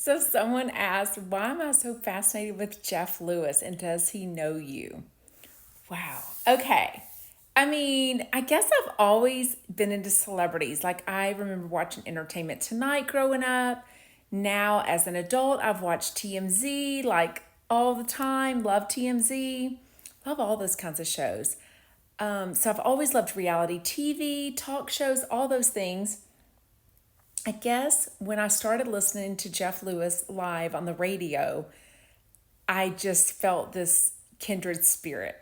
So someone asked, why am I so fascinated with Jeff Lewis and does he know you? Wow. Okay. I mean, I guess I've always been into celebrities. Like, I remember watching Entertainment Tonight growing up. Now, as an adult, I've watched TMZ like all the time. Love TMZ. Love all those kinds of shows. So I've always loved reality TV, talk shows, all those things. I guess when I started listening to Jeff Lewis live on the radio, I just felt this kindred spirit.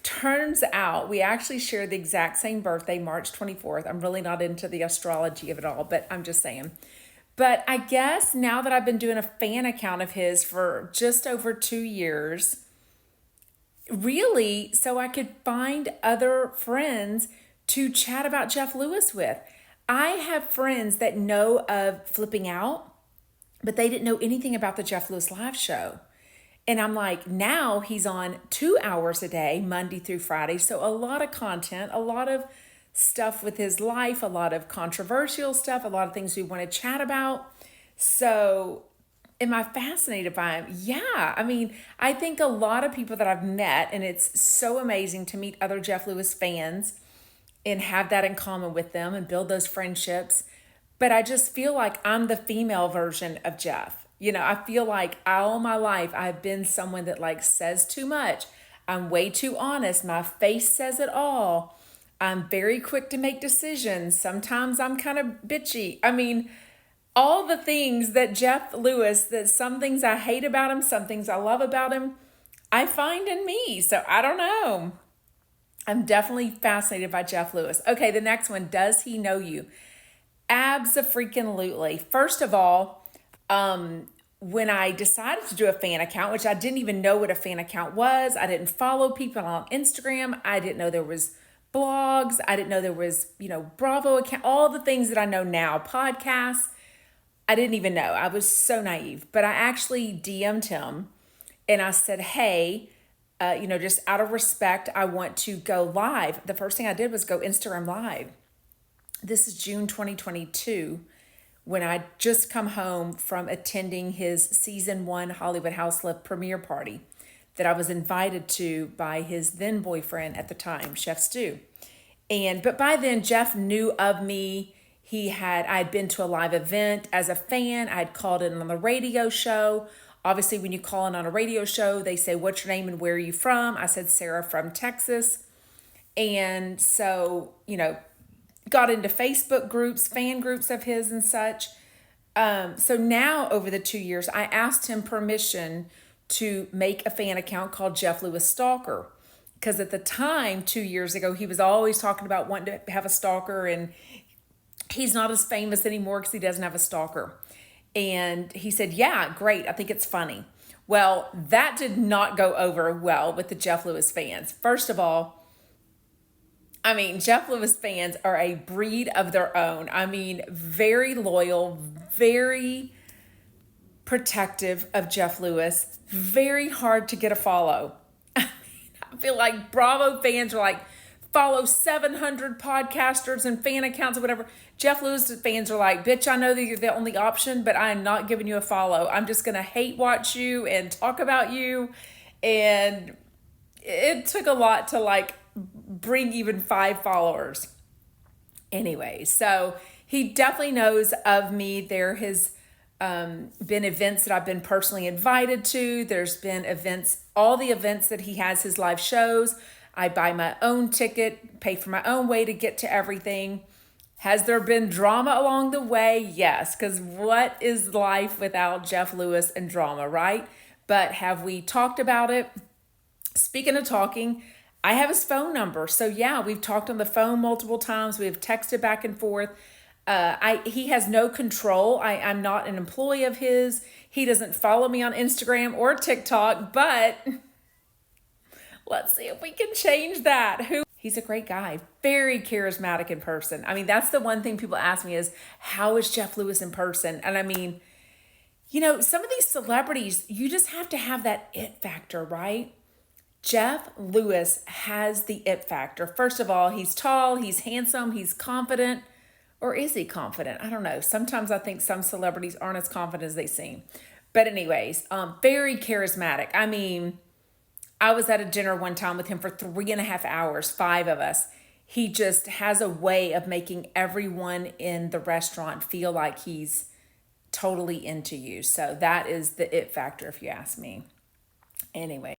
Turns out we actually share the exact same birthday, March 24th. I'm really not into the astrology of it all, but I'm just saying. But I guess now that I've been doing a fan account of his for just over 2 years, really, so I could find other friends to chat about Jeff Lewis with. I have friends that know of Flipping Out, but they didn't know anything about the Jeff Lewis live show. And I'm like, now he's on 2 hours a day, Monday through Friday. So a lot of content, a lot of stuff with his life, a lot of controversial stuff, a lot of things we want to chat about. So am I fascinated by him? Yeah. I mean, I think a lot of people that I've met, and it's so amazing to meet other Jeff Lewis fans and have that in common with them and build those friendships. But I just feel like I'm the female version of Jeff. I feel like all my life I've been someone that like says too much. I'm way too honest. My face says it all. I'm very quick to make decisions. Sometimes I'm kind of bitchy. I mean, all the things that Jeff Lewis, that some things I hate about him, some things I love about him, I find in me. So I don't know. I'm definitely fascinated by Jeff Lewis. Okay, the next one. Does he know you? Abso-freaking-lutely. First of all, when I decided to do a fan account, which I didn't even know what a fan account was, I didn't follow people on Instagram. I didn't know there was blogs. I didn't know there was, Bravo account, all the things that I know now, podcasts. I didn't even know. I was so naive. But I actually DM'd him and I said, hey, just out of respect, I want to go live. The first thing I did was go Instagram live. This is June 2022 when I just come home from attending his season 1 Hollywood House Lift premiere party that I was invited to by his then boyfriend at the time, Chef Stu. But by then Jeff knew of me. I had been to a live event as a fan. I had called in on the radio show. Obviously, when you call in on a radio show, they say, what's your name and where are you from? I said, Sarah from Texas. And so, got into Facebook groups, fan groups of his and such. So now over the 2 years, I asked him permission to make a fan account called Jeff Lewis Stalker. Because at the time, 2 years ago, he was always talking about wanting to have a stalker, and he's not as famous anymore because he doesn't have a stalker. And he said, yeah, great. I think it's funny. Well, that did not go over well with the Jeff Lewis fans. First of all, Jeff Lewis fans are a breed of their own. Very loyal, very protective of Jeff Lewis, very hard to get a follow. I feel like Bravo fans are like, follow 700 podcasters and fan accounts or whatever. Jeff Lewis fans are like, bitch, I know that you're the only option, but I am not giving you a follow. I'm just going to hate watch you and talk about you. And it took a lot to bring even 5 followers. Anyway, so he definitely knows of me. There has been events that I've been personally invited to. There's been events, all the events that he has, his live shows. I buy my own ticket, pay for my own way to get to everything. Has there been drama along the way? Yes, because what is life without Jeff Lewis and drama, right? But have we talked about it? Speaking of talking, I have his phone number. So yeah, we've talked on the phone multiple times. We have texted back and forth. He has no control. I'm not an employee of his. He doesn't follow me on Instagram or TikTok, but let's see if we can change that. He's a great guy, very charismatic in person. That's the one thing people ask me is, how is Jeff Lewis in person? And some of these celebrities, you just have to have that it factor, right? Jeff Lewis has the it factor. First of all, he's tall, he's handsome, he's confident. Or is he confident? I don't know. Sometimes I think some celebrities aren't as confident as they seem. But anyways, very charismatic. I mean, I was at a dinner one time with him for 3.5 hours, five of us. He just has a way of making everyone in the restaurant feel like he's totally into you. So that is the it factor, if you ask me. Anyway.